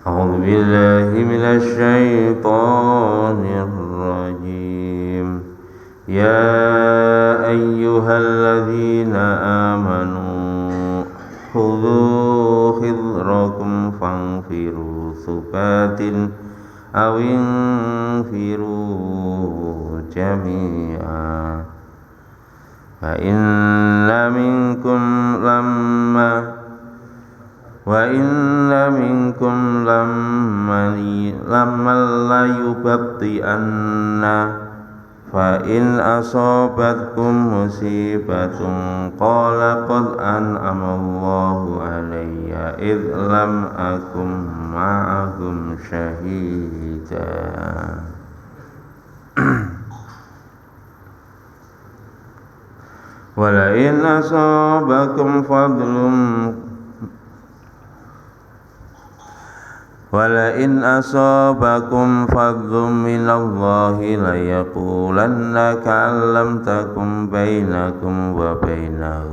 أعوذ بالله من الشيطان الرجيم يا أيها الذين آمنوا خذوا حذركم فانفروا ثبات أو انفروا جميعا وإن منكم لمن ليبطئن فإن أصابتكم مصيبة قال قد أنعم الله علي إذ لم أكن معهم شهيدا ولئن أصابكم فضل من الله ليقولن كأن لم تكن بينكم وبينه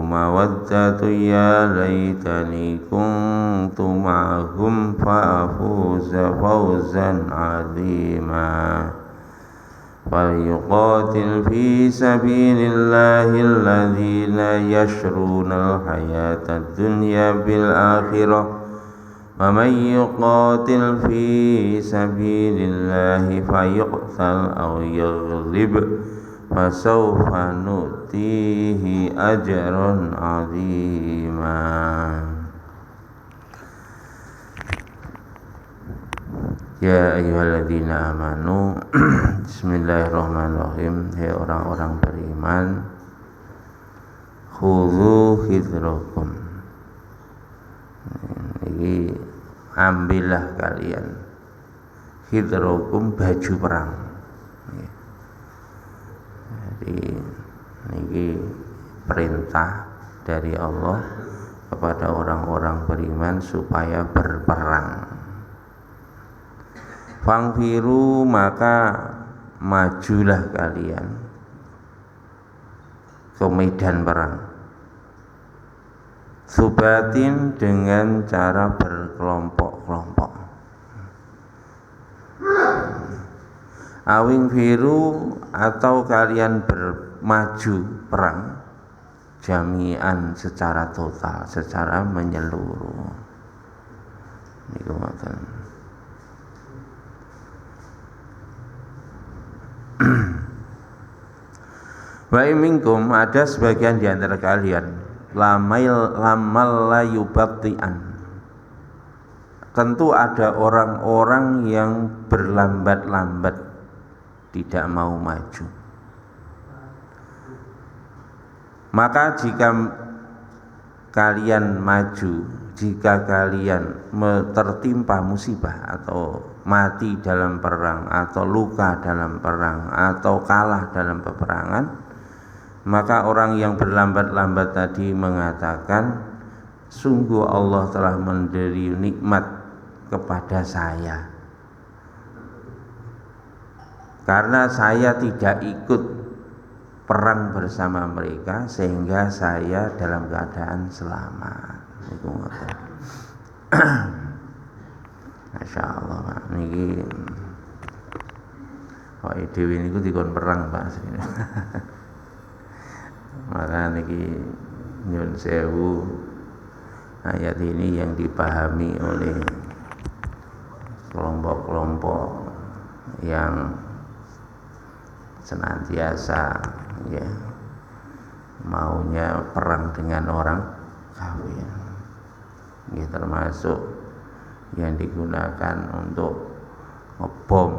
مودة يا ليتني كنت معهم فأفوز فوزا عظيما فليقاتل في سبيل الله الذين يشرون الحياة الدنيا بالآخرة ومن يقاتل في سبيل الله فيقتل أو يغلب فسوف نؤتيه أجرا عظيما. Ya ayyuhalladzina amanu Bismillahirrahmanirrahim. Hai orang-orang beriman, khudhu hidrakum, ini ambillah kalian hidrakum, baju perang. Jadi ini perintah dari Allah kepada orang-orang beriman supaya berperang. Fangfiru, maka majulah kalian ke medan perang. Subatin, dengan cara berkelompok-kelompok. Awing firu, atau kalian bermaju perang jami'an, secara total, secara menyeluruh. Niku ngoten. Wa minkum, ada sebagian di antara kalian lamal layubatian, tentu ada orang-orang yang berlambat-lambat, tidak mau maju. Maka jika kalian maju, jika kalian tertimpa musibah atau mati dalam perang, atau luka dalam perang, atau kalah dalam peperangan, maka orang yang berlambat-lambat tadi mengatakan, sungguh Allah telah memberi nikmat kepada saya, karena saya tidak ikut perang bersama mereka, sehingga saya dalam keadaan selamat. Masya Allah, Pak. Niki Pak Dewi niku dikon perang, Pak. Maka niki nyun sewu, ayat ini yang dipahami oleh kelompok-kelompok yang senantiasa ya maunya perang dengan orang kafir. Ini termasuk yang digunakan untuk ngebom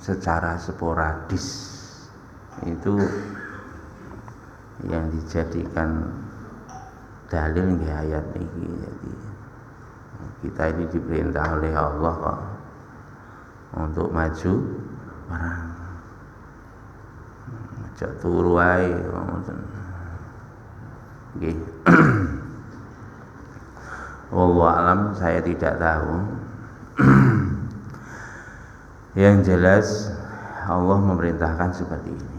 secara sporadis, itu yang dijadikan dalil nggih ayat ini. Jadi kita ini diperintah oleh Allah kok untuk maju perang, aja turu wae ngoten nggih. Wallahu alam, saya tidak tahu. Yang jelas Allah memerintahkan seperti ini.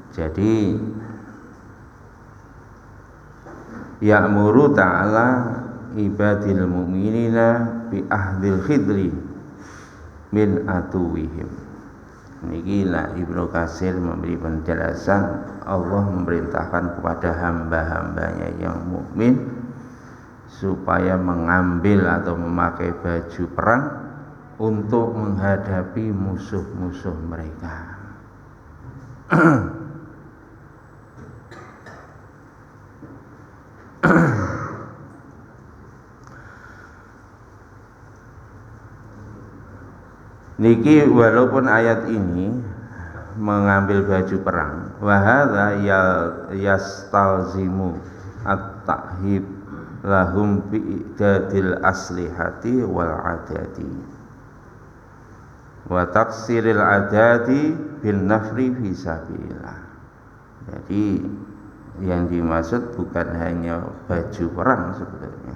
Jadi ya'muru ta'ala ibadil mu'minina bi ahdil khidri min atuwihim. Niki Ibnu Katsir memberi penjelasan, Allah memerintahkan kepada hamba-hambanya yang mukmin supaya mengambil atau memakai baju perang untuk menghadapi musuh-musuh mereka. Niki walaupun ayat ini mengambil baju perang, wa hadza yastalzimu at-tahib lahum bi idadil aslihati wal adati wa taksiril adati bin nafri fi sabilillah. Jadi yang dimaksud bukan hanya baju perang sebetulnya,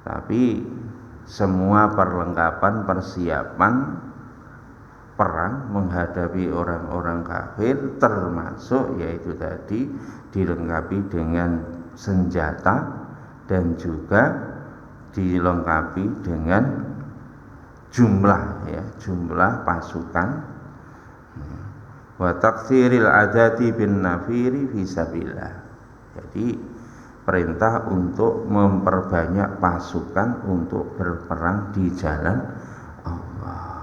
tapi semua perlengkapan persiapan perang menghadapi orang-orang kafir, termasuk yaitu tadi dilengkapi dengan senjata dan juga dilengkapi dengan jumlah pasukan. Wa taksiril adati bin nafiri fisabilillah. Jadi perintah untuk memperbanyak pasukan untuk berperang di jalan Allah.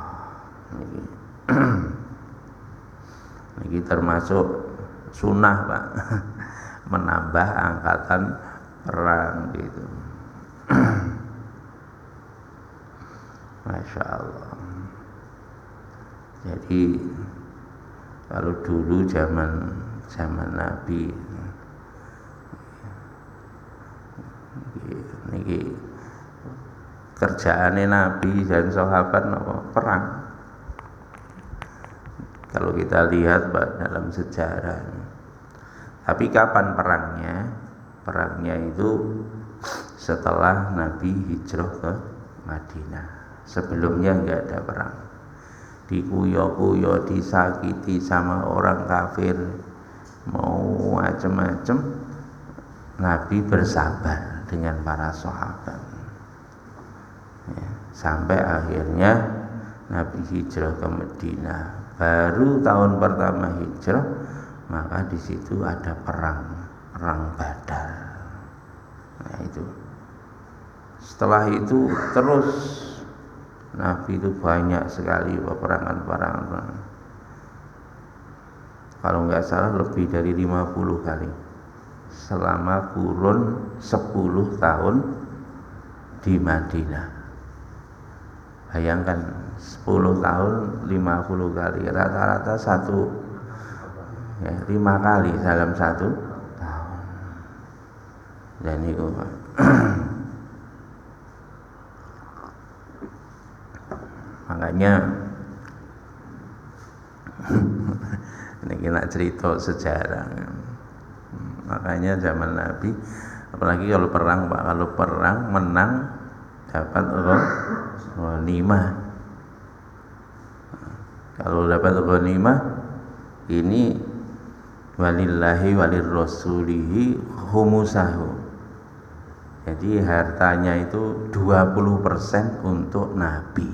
Ini termasuk sunnah, Pak, menambah angkatan perang gitu. Masya Allah. Jadi kalau dulu zaman Nabi, niki kerjaannya Nabi dan sahabat perang. Kalau kita lihat dalam sejarah. Tapi kapan perangnya? Perangnya itu setelah Nabi hijrah ke Madinah. Sebelumnya enggak ada perang. Dikuyo-kuyo, disakiti sama orang kafir, mau macam-macam, Nabi bersabar dengan para sahabat, ya, sampai akhirnya Nabi hijrah ke Madinah. Baru tahun pertama hijrah, maka di situ ada perang Badar. Nah itu. Setelah itu terus Nabi itu banyak sekali peperangan. Kalau nggak salah lebih dari 50 kali selama kurun 10 tahun di Madinah. Bayangkan 10 tahun 50 kali, rata-rata 5 kali dalam 1 tahun. Dan itu makanya ini kita cerita sejarah. Makanya zaman Nabi, apalagi kalau perang, Pak, kalau perang menang dapat ghanimah. Kalau dapat ghanimah ini walillahi walirrasulihi khumusahu. Jadi hartanya itu 20% untuk Nabi.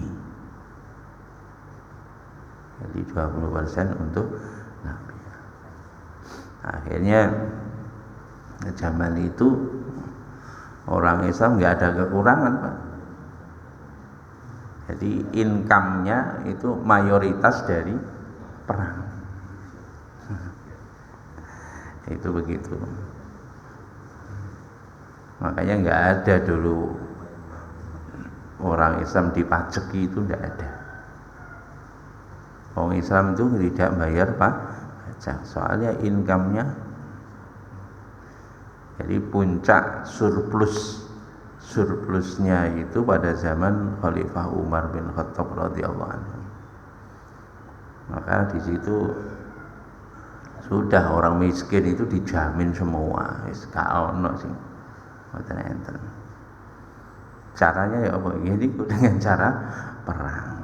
Jadi 20% untuk Nabi. Akhirnya zaman itu orang Islam nggak ada kekurangan, Pak. Jadi income-nya itu mayoritas dari perang. Itu begitu. Makanya nggak ada dulu orang Islam dipajeki, itu nggak ada. Orang Islam itu tidak bayar pajak, soalnya income-nya. Jadi puncak surplusnya itu pada zaman Khalifah Umar bin Khattab radhiyallahu anhu. Maka di situ sudah orang miskin itu dijamin semua, wis gak ono sing mboten enten. Caranya ya apa? Jadi dengan cara perang.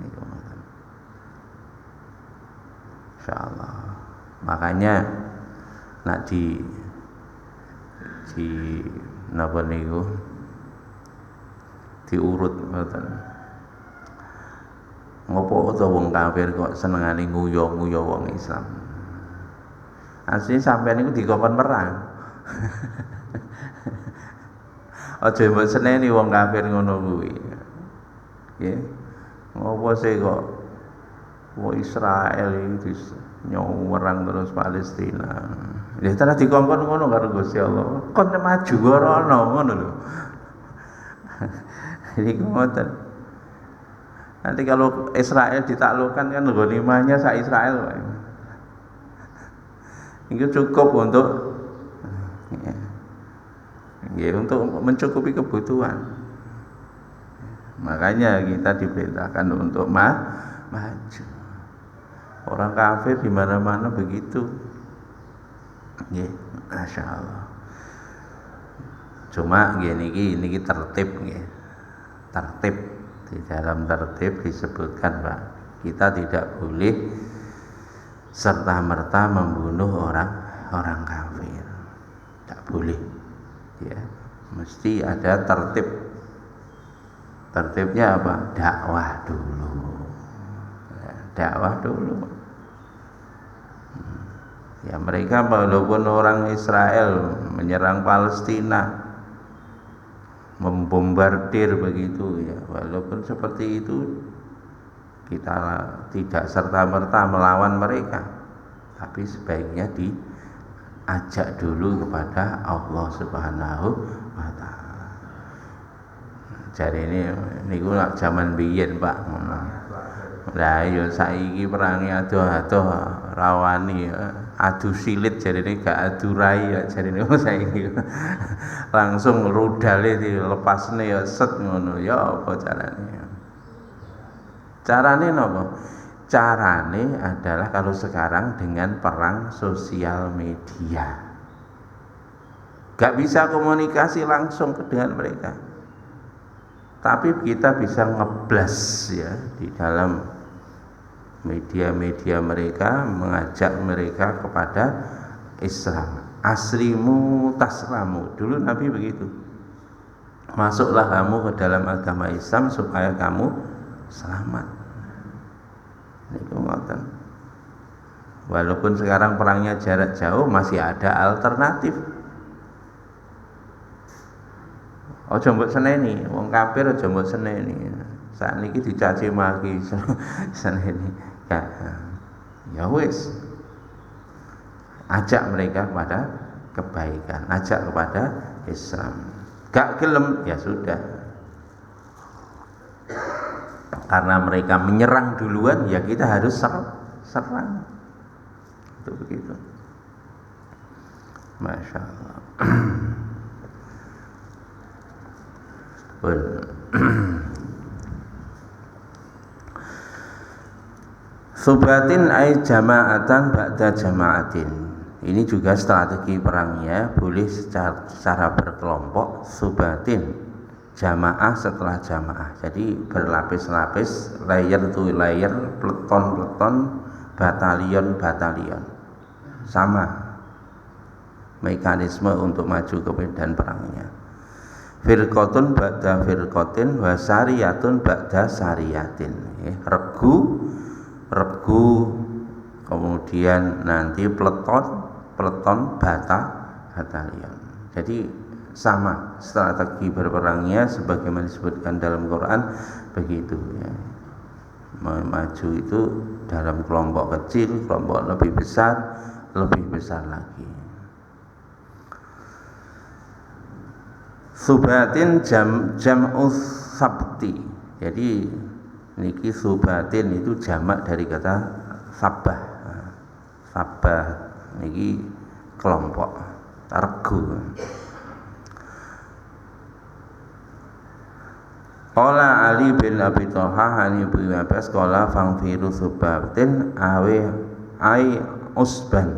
Niku mboten. Insyaallah. Makanya nak napa niku diurut ngoten. Ngopo to wong kafir kok senengane nguyo-nguyo wong Islam. Asline sampeyan niku dikongkon perang. Aja mbok seneni wong kafir ngono kuwi. Nggih. Ngopo sih kok wong Israel iki nyerang terus Palestina. Ya tenan dikongkon ngono karo Gusti Allah. Kon maju ora ngono lho. Jadi ngoten. Nanti kalau Israel ditaklukkan kan ghanimahnya sak Israel, Pak. Itu cukup untuk untuk mencukupi kebutuhan. Makanya kita diperintahkan untuk maju. Orang kafir di mana-mana begitu. Nggih, Masya Allah. Cuma niki tertib nggih. Tertib. Di dalam tertib disebutkan, Pak, kita tidak boleh serta-merta membunuh orang kafir. Tidak boleh. Ya, mesti ada tertib. Tertibnya apa? Dakwah dulu. Dakwah dulu. Ya, mereka walaupun orang Israel menyerang Palestina, membombardir begitu ya, walaupun seperti itu kita tidak serta-merta melawan mereka, tapi sebaiknya diajak dulu kepada Allah Subhanahu wa taala. Jadi niku nak zaman biyen, Pak. Lah ya saiki perangi adoh-adoh rawani adu silit jarine gak adu rai ya jarine saiki. Langsung rudale dilepasne ya set ngono ya apa carane? Carane napa? Carane adalah kalau sekarang dengan perang sosial media. Gak bisa komunikasi langsung dengan mereka. Tapi kita bisa ngeblas ya di dalam media-media mereka, mengajak mereka kepada Islam. Aslimu taslamu. Dulu Nabi begitu. Masuklah kamu ke dalam agama Islam supaya kamu selamat. Niku ngoten. Walaupun sekarang perangnya jarak jauh, masih ada alternatif. Aja mbok seneni, wong kafir aja mbok seneni. Sakniki dicaci maki seneni. Ya wis, ajak mereka kepada kebaikan, ajak kepada Islam. Gak gelem ya sudah, karena mereka menyerang duluan ya kita harus serang. Itu begitu. Masya Allah. Subatin ay jama'atan ba'da jama'atin. Ini juga strategi perangnya, boleh secara berkelompok. Subatin, jamaah setelah jamaah. Jadi berlapis-lapis, layer to layer, peleton-peleton, batalion-batalion. Sama mekanisme untuk maju ke medan perangnya. Firqotun ba'da firqotin wa sariyatun ba'da sariyatin. Regu, kemudian nanti peleton, batalion. Jadi sama strategi berperangnya sebagaimana disebutkan dalam Quran begitu ya. Maju itu dalam kelompok kecil, kelompok lebih besar lagi. Subatin jam'us sabti. Jadi niki subatin itu jamak dari kata sabah. Sabah niki kelompok, regu. Qala Ali bin Abi Thalha ani Ibnu Abbas qala fangfiru subatin ai usban,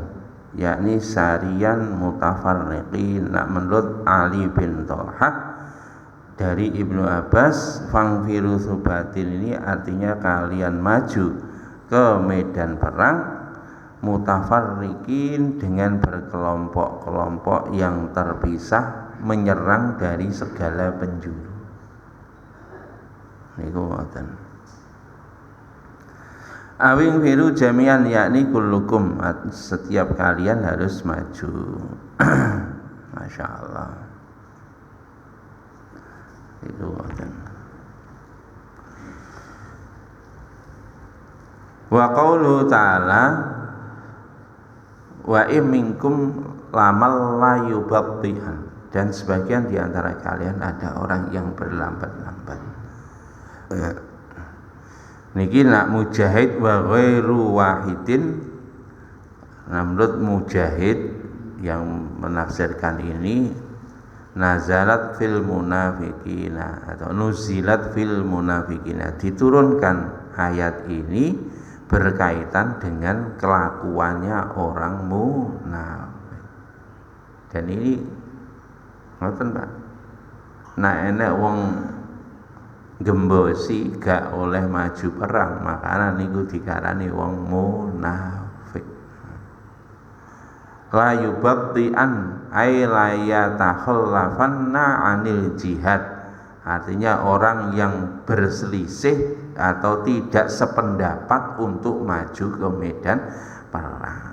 yakni sarian mutafarriqin. Nak menurut Ali bin Thalha dari Ibnu Abbas, fangfiru subatin ini artinya kalian maju ke medan perang mutafarriqin dengan berkelompok-kelompok yang terpisah menyerang dari segala penjuru. Niku ngoten. Awing firu jami'an yakni kullukum, setiap kalian harus maju. Masya Allah. Itu ngoten. Wa qauluhu ta'ala wa in minkum lamal la yubattihan, dan sebagian di antara kalian ada orang yang berlambat-lambat. Niki nak Mujahid wa ghairu wahidin. Menurut Mujahid yang menafsirkan ini, nazalat fil munafiqina atau nuzilat fil munafiqina, diturunkan ayat ini berkaitan dengan kelakuannya orang munafik. Dan ini ngoten Pak, nah enek wong gembosi gak oleh maju perang, makanya niku dikarani wong munafik. La yubti'an ay la yatakhallafanna 'anil jihad, artinya orang yang berselisih atau tidak sependapat untuk maju ke medan perang.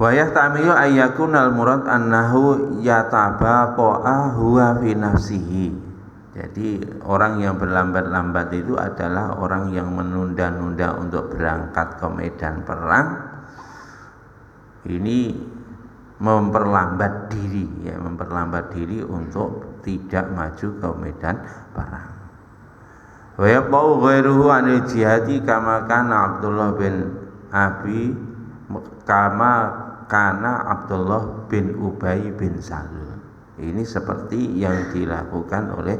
Wa yahtamilu ayyakunal murad annahu yatabaqa'a huwa fi nafsihi. Jadi orang yang berlambat-lambat itu adalah orang yang menunda-nunda untuk berangkat ke medan perang. Ini memperlambat diri, ya, memperlambat diri untuk tidak maju ke medan perang. Wa yaqau ghairuhu 'anil jihadi kama kana Abdullah bin Abi karena Abdullah bin Ubay bin Salul. Ini seperti yang dilakukan oleh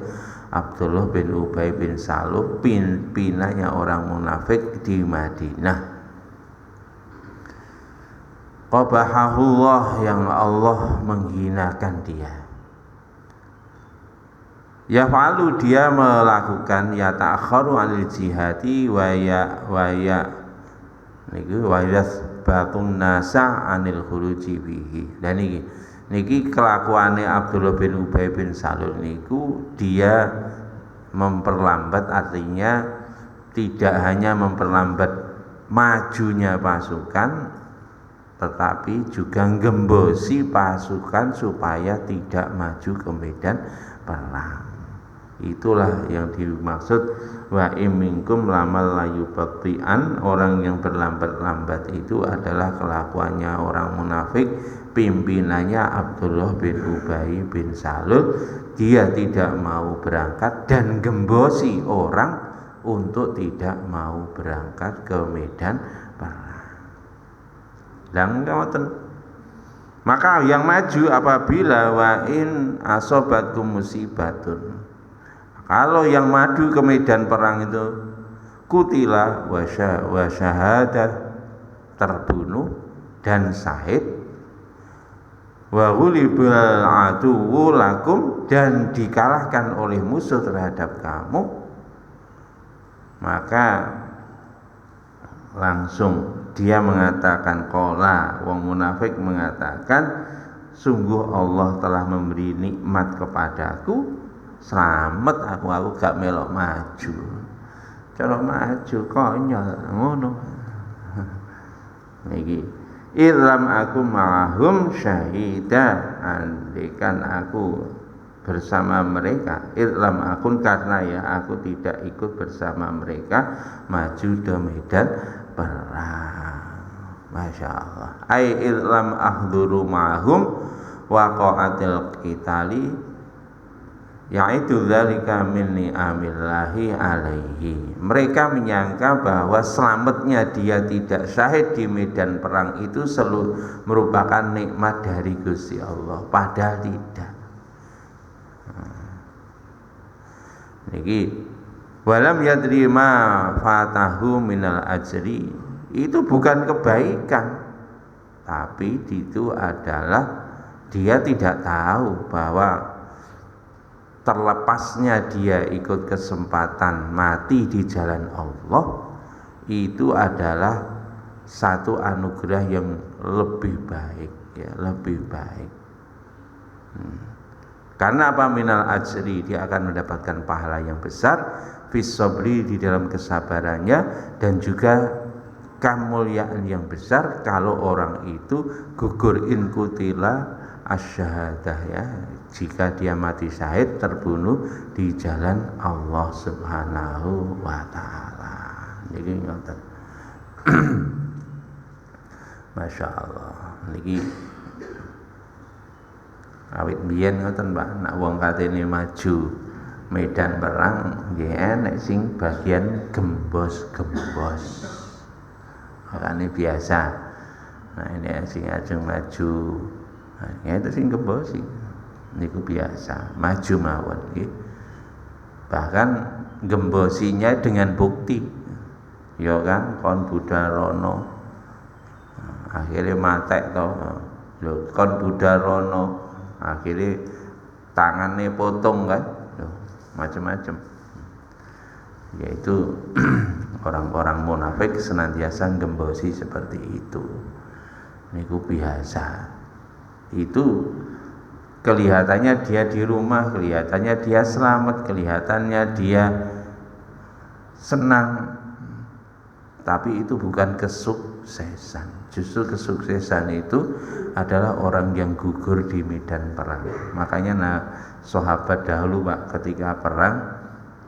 Abdullah bin Ubay bin Salul, pimpinannya orang munafik di Madinah. Qabahahullah, yang Allah menghinakan dia. Yaf'alu, dia melakukan, yata'akharu 'anil jihadi wa batun nasa anil khuruji bihi. Dan niki kelakuannya Abdullah bin Ubay bin Salul niku, dia memperlambat, artinya tidak hanya memperlambat majunya pasukan, tetapi juga gembosi pasukan supaya tidak maju ke medan perang. Itulah yang dimaksud wa imminkum lamal layubti'an, orang yang berlambat-lambat itu adalah kelakuannya orang munafik, pimpinannya Abdullah bin Ubay bin Salul. Dia tidak mau berangkat dan gembosi orang untuk tidak mau berangkat ke medan perang. Dan maka yang maju apabila wa in asobatkum musibatun, kalau yang maju ke medan perang itu kutila wa syahadah, terbunuh dan syahid, wa ghulibal aduwwu lakum, dan dikalahkan oleh musuh terhadap kamu, maka langsung dia mengatakan, qala, wong munafik mengatakan, sungguh Allah telah memberi nikmat kepadaku, selamat aku gak melok maju. Cara maju konyol ngono. Niki ilam aku ma'ahum syahida, andekan aku bersama mereka, ilam akun, karena ya aku tidak ikut bersama mereka maju ke medan perang. Masya Allah. Ai ilam ahduru ma'ahum waqa'atil qitali, yaitu dzalika min ni'amillahi alaihi. Mereka menyangka bahwa selamatnya dia tidak syahid di medan perang itu merupakan nikmat dari Gusti Allah, padahal tidak. Niki walam yadri ma fatahu minal ajri, itu bukan kebaikan, tapi itu adalah dia tidak tahu bahwa terlepasnya dia ikut kesempatan mati di jalan Allah itu adalah satu anugerah yang lebih baik, ya, lebih baik. Karena apa? Minal ajri, dia akan mendapatkan pahala yang besar, fis sabri, di dalam kesabarannya, dan juga kemuliaan yang besar kalau orang itu gugur in kutila asyahadah, ya, jika dia mati syahid terbunuh di jalan Allah Subhanahu wa taala. Jadi ngoten. Masya Allah. Niki awit biyen ngoten Pak, nek wong katene maju medan perang nggih enek sing bagian gembos-gembos. Makanya biasa. Nah ini sing ajeng maju. Nah, itu sing gembos sih. Niku biasa, maju mawon nggih. Bahkan gembosinya dengan bukti. Ya kan, kon Budarono. Akhirnya matek to. Lho, kon Budarono. Akhirnya tangannya potong kan. Loh, macam-macam. Yaitu orang-orang munafik senantiasa gembosi seperti itu. Niku biasa. Itu kelihatannya dia di rumah, kelihatannya dia selamat, kelihatannya dia senang, tapi itu bukan kesuksesan. Justru kesuksesan itu adalah orang yang gugur di medan perang. Makanya sahabat dahulu Pak, ketika perang,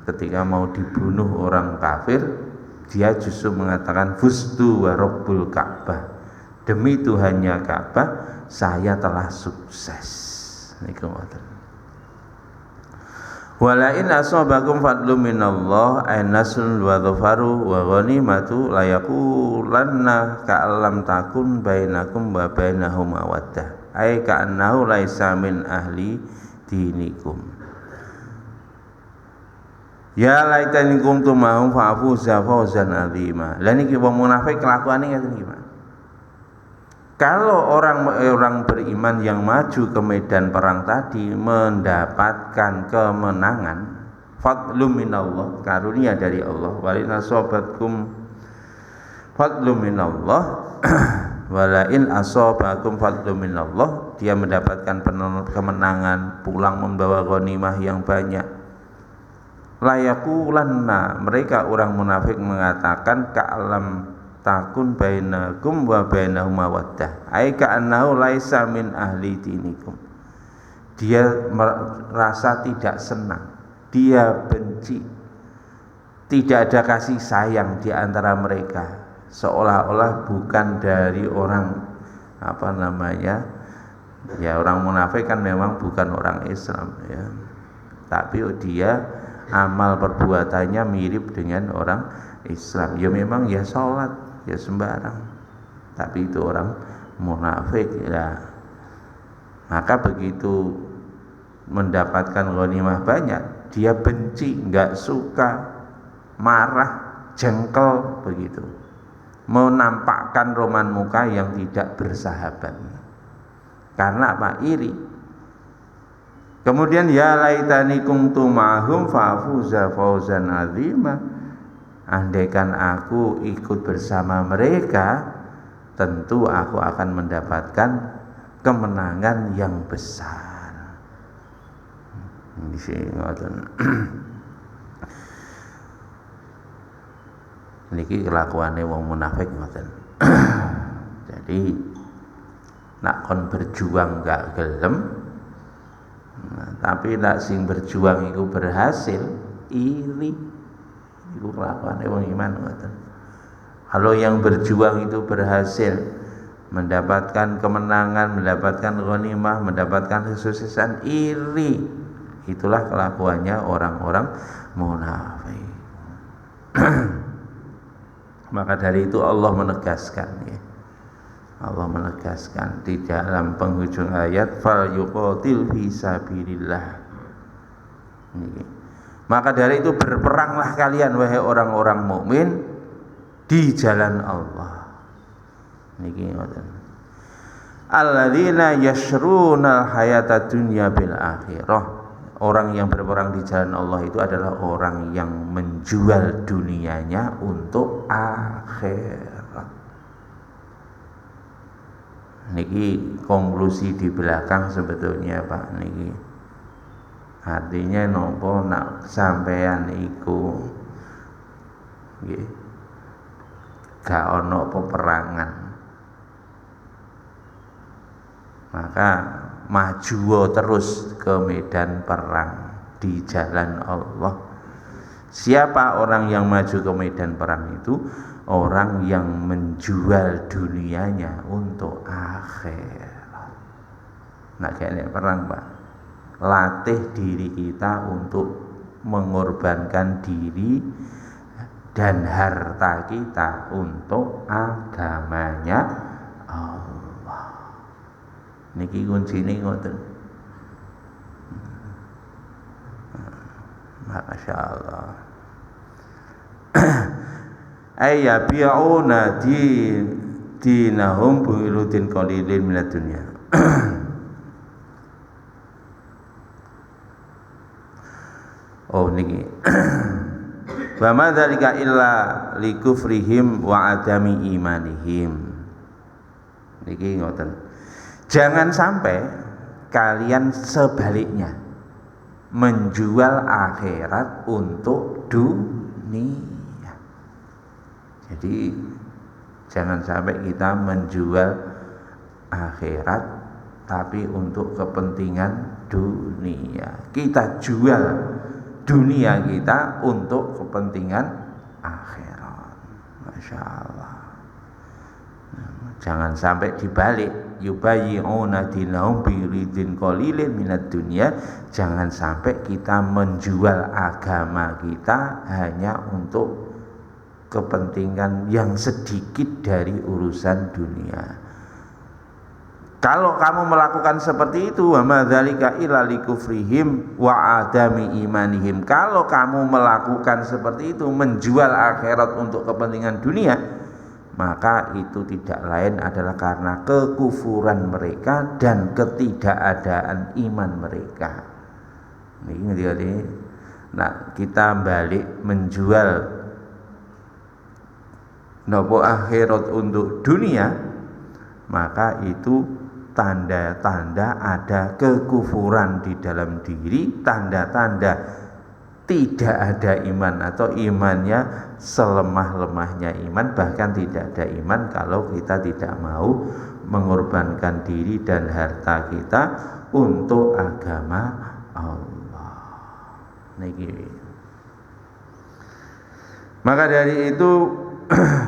ketika mau dibunuh orang kafir, dia justru mengatakan fustu wa rabbul Ka'bah, demi Tuhannya Ka'bah saya telah sukses. Niku ngoten. Wala in asabakum fadlun minallah ay nasrun wa dhafaru wa ghanimatu la yaqulanna ka'allam takun bainakum wa bainahum mawaddah ay ka'annahu laisa min ahli dinikum. Ya laitani kuntum ma'hum fa'fuza fawzan 'azima. Lah niki wong munafik kelakuane ngeten iki, Pak. Kalau orang beriman yang maju ke medan perang tadi mendapatkan kemenangan, fadlum minallah, karunia dari Allah, walin asobatkum fadlum minallah, walain asobakum fadlum minallah, dia mendapatkan kemenangan, pulang membawa ghanimah yang banyak. Layakulanna, mereka orang munafik mengatakan ka'alam takun bainakum wa bainahum mawaddah ay ka'annahu laisa min ahli dinikum. Dia merasa tidak senang, dia benci, tidak ada kasih sayang di antara mereka, seolah-olah bukan dari orang orang munafik kan memang bukan orang Islam, ya, tapi dia amal perbuatannya mirip dengan orang Islam. Ya memang ya sholat, ya sembarang, tapi itu orang munafik, ya. Maka begitu mendapatkan ghanimah banyak, dia benci, enggak suka, marah, jengkel begitu, menampakkan roman muka yang tidak bersahabat. Karena apa? Iri. Kemudian ya laitani kuntu ma'hum fa'fuza fawzan 'azima. Andaikan aku ikut bersama mereka, tentu aku akan mendapatkan kemenangan yang besar. Di sini ngoten. Niki kelakuane wong munafik ngoten. Jadi nak kon berjuang gak gelem, tapi nak sing berjuang itu berhasil, iri. Itu kelakuane wong iman ngoten. Kalau yang berjuang itu berhasil mendapatkan kemenangan, mendapatkan ghanimah, mendapatkan kesuksesan, iri. Itulah kelakuannya orang-orang munafik. Maka dari itu Allah menegaskan, ya. Allah menegaskan di dalam penghujung ayat fal yuqatil fi sabilillah. Maka dari itu berperanglah kalian wahai orang-orang mukmin di jalan Allah. Niki ngoten. Alladzina yashruna hayata dunya bil akhirah. Orang yang berperang di jalan Allah itu adalah orang yang menjual dunianya untuk akhirat. Niki konklusi di belakang sebetulnya Pak niki. Artinya nopo nak sampean iku nggih gak ono peperangan. Maka maju terus ke medan perang di jalan Allah. Siapa orang yang maju ke medan perang itu? Orang yang menjual dunianya untuk akhirat. Nak kene perang Pak, latih diri kita untuk mengorbankan diri dan harta kita untuk agamanya Allah. Niki kuncine ngoten. Masya Allah. Ayyabi'una dinahum bi'iludin qalilin minad dunya. Oh niki. Wa ma dzalika illa likufrihim wa adami imanihim. Niki ngoten. Jangan sampai kalian sebaliknya menjual akhirat untuk dunia. Jadi jangan sampai kita menjual akhirat tapi untuk kepentingan dunia. Kita jual dunia kita untuk kepentingan akhirat. Masya Allah. Jangan sampai dibalik. Yubayyi'una dinahum biridin qalilin minad dunya. Jangan sampai kita menjual agama kita hanya untuk kepentingan yang sedikit dari urusan dunia. Kalau kamu melakukan seperti itu, wa madzalika illa likufrihim wa adami imanihim. Kalau kamu melakukan seperti itu, menjual akhirat untuk kepentingan dunia, maka itu tidak lain adalah karena kekufuran mereka dan ketidakadaan iman mereka. Ini nah, kita balik menjual nopo akhirat untuk dunia, maka itu tanda-tanda ada kekufuran di dalam diri, tanda-tanda tidak ada iman atau imannya selemah-lemahnya iman, bahkan tidak ada iman kalau kita tidak mau mengorbankan diri dan harta kita untuk agama Allah. Niki. Maka dari itu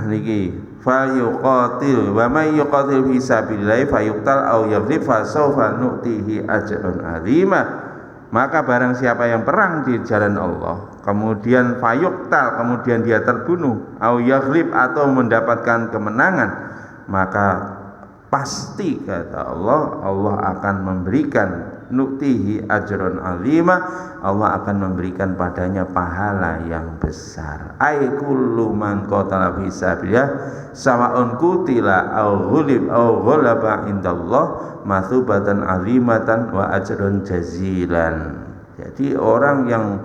niki fa yuqatil wa may yuqatil fi sabilillah fa yuqtal aw yaghlib fa sawfa nu'tihi ajran 'azima. Maka barang siapa yang perang di jalan Allah, kemudian fayuqtal, kemudian dia terbunuh, aw yaghlib atau mendapatkan kemenangan, maka pasti kata Allah, Allah akan memberikan nu'tihi ajran 'azima, Allah akan memberikan padanya pahala yang besar. Ai kullu man qatala fi sabilillah sawa'un qutila aw ghulib aw ghalaba indallah mathubatan 'azimatan wa ajrun jazilan. Jadi orang yang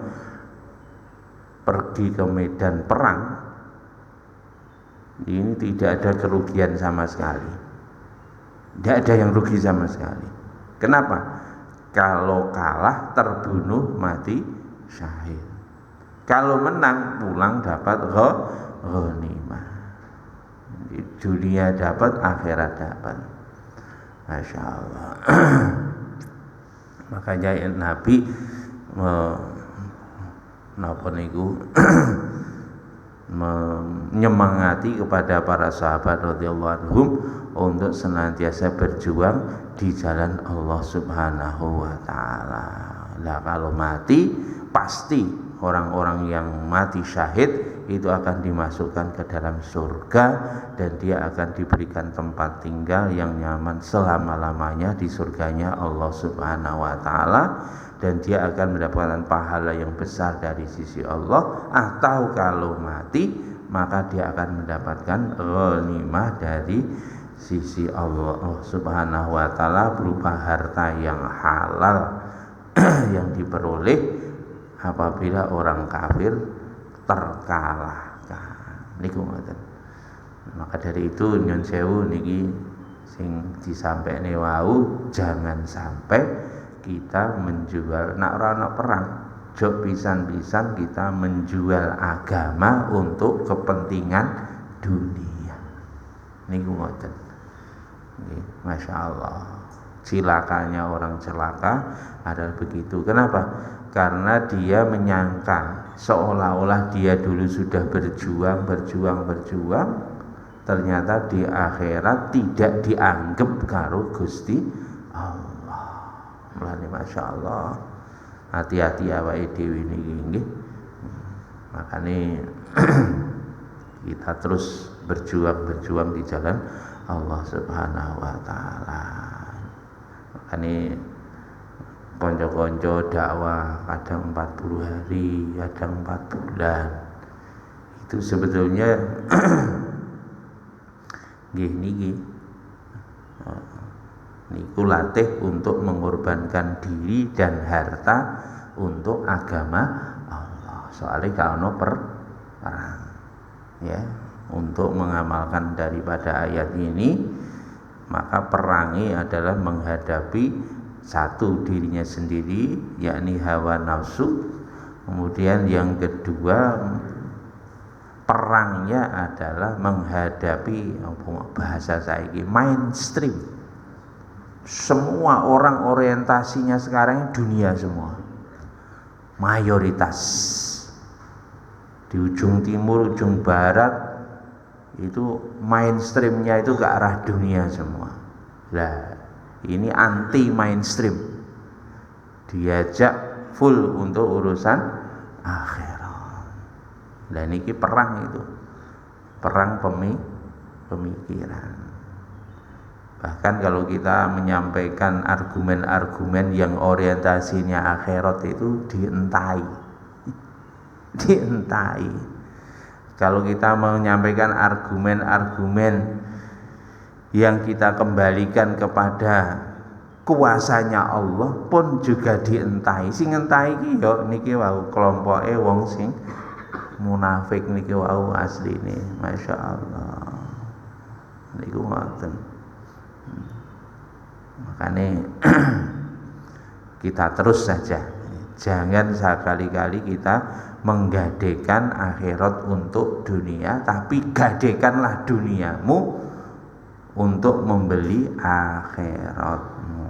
pergi ke medan perang ini tidak ada kerugian sama sekali. Tidak ada yang rugi sama sekali. Kenapa? Kalau kalah terbunuh mati syahid. Kalau menang pulang dapat ghanimah. Di dunia dapat, akhirat dapat. Masya Allah. Makanya Nabi menyemangati kepada para sahabat radhiyallahu anhum untuk senantiasa berjuang di jalan Allah Subhanahu wa taala. Nah, kalau mati pasti orang-orang yang mati syahid itu akan dimasukkan ke dalam surga dan dia akan diberikan tempat tinggal yang nyaman selama-lamanya di surganya Allah Subhanahu wa taala, dan dia akan mendapatkan pahala yang besar dari sisi Allah. Atau kalau mati maka dia akan mendapatkan ghanimah dari sisi Allah Subhanahu wa taala berupa harta yang halal yang diperoleh apabila orang kafir terkalahkan. Niku ngoten. Maka dari itu nyun sewu niki sing disampaikne wau jangan sampai kita menjual nak ora ana perang jok pisan-pisan kita menjual agama untuk kepentingan dunia niku ngoten nggih masyaallah cilakanya orang celaka adalah begitu. Kenapa? Karena dia menyangka seolah-olah dia dulu sudah berjuang, ternyata di akhirat tidak dianggap karo Gusti Allah. Mulane masyaallah hati-hati awake dhewe niki nggih. Makane kita terus berjuang di jalan Allah Subhanahu wa taala. Makane konco-konco dakwah kadang 40 hari, kadang 4 bulan. Itu sebetulnya nggih niki niku latih untuk mengorbankan diri dan harta untuk agama Allah. Soalnya kalau perang ya, untuk mengamalkan daripada ayat ini maka perangi adalah menghadapi satu dirinya sendiri yakni hawa nafsu, kemudian yang kedua perangnya adalah menghadapi bahasa saiki mainstream. Semua orang orientasinya sekarang dunia semua, mayoritas di ujung timur, ujung barat itu mainstreamnya itu ke arah dunia semua. Lah ini anti mainstream, diajak full untuk urusan akhirat. Lah niki perang itu, perang pemikiran. Bahkan kalau kita menyampaikan argumen-argumen yang orientasinya akhirat itu dientai. Kalau kita menyampaikan argumen-argumen yang kita kembalikan kepada kuasanya Allah pun juga dientai. Sing entai iki yo niki wau kelompoke wong sing munafik niki wau asline. Masyaallah. Niku ngoten. Makanya kita terus saja, jangan sekali-kali kita menggadekan akhirat untuk dunia, tapi gadekanlah duniamu untuk membeli akhiratmu.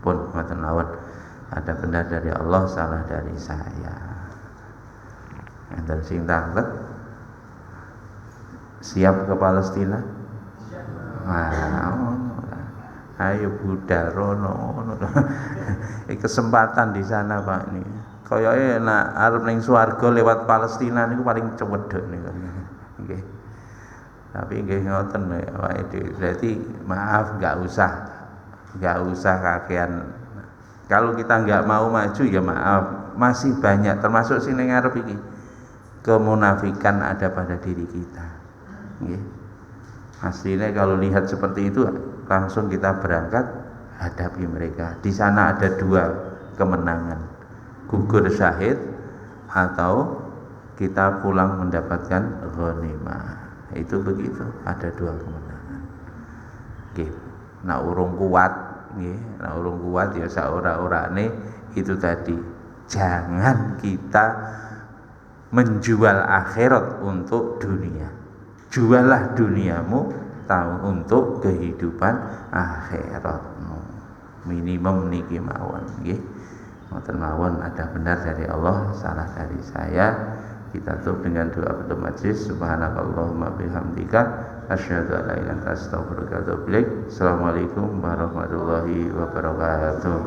Pun ngoten mawon, ada benar dari Allah, salah dari saya. Enten sing taklet siap ke Palestina? Ayo budal rono. Kesempatan di sana Pak ini. Koyoke nek arep ning swarga lewat Palestina niku paling cewedhek niku. Nggih. Tapi nggih ngoten ya awake dhewe. Berarti maaf enggak usah kakean. Kalau kita enggak mau maju ya maaf, masih banyak termasuk sing ning ngarep iki. Kemunafikan ada pada diri kita. Nggih. Aslinya kalau lihat seperti itu langsung kita berangkat hadapi mereka. Di sana ada dua kemenangan, gugur syahid atau kita pulang mendapatkan ghanimah. Itu begitu, ada dua kemenangan. Nggih, nak urung kuat, nggih, nak urung kuat ya saora-orane itu tadi. Jangan kita menjual akhirat untuk dunia. Jualah duniamu untuk kehidupan akhiratmu. Minimum niki mawon nggih. Ngoten mawon, ada benar dari Allah, salah dari saya. Kita tutup dengan doa penutup majlis. Subhanakallahumma bihamdika asyhadu an la ilaha illa anta astaghfiruka wa atubu ilaik. Assalamualaikum warahmatullahi wabarakatuh.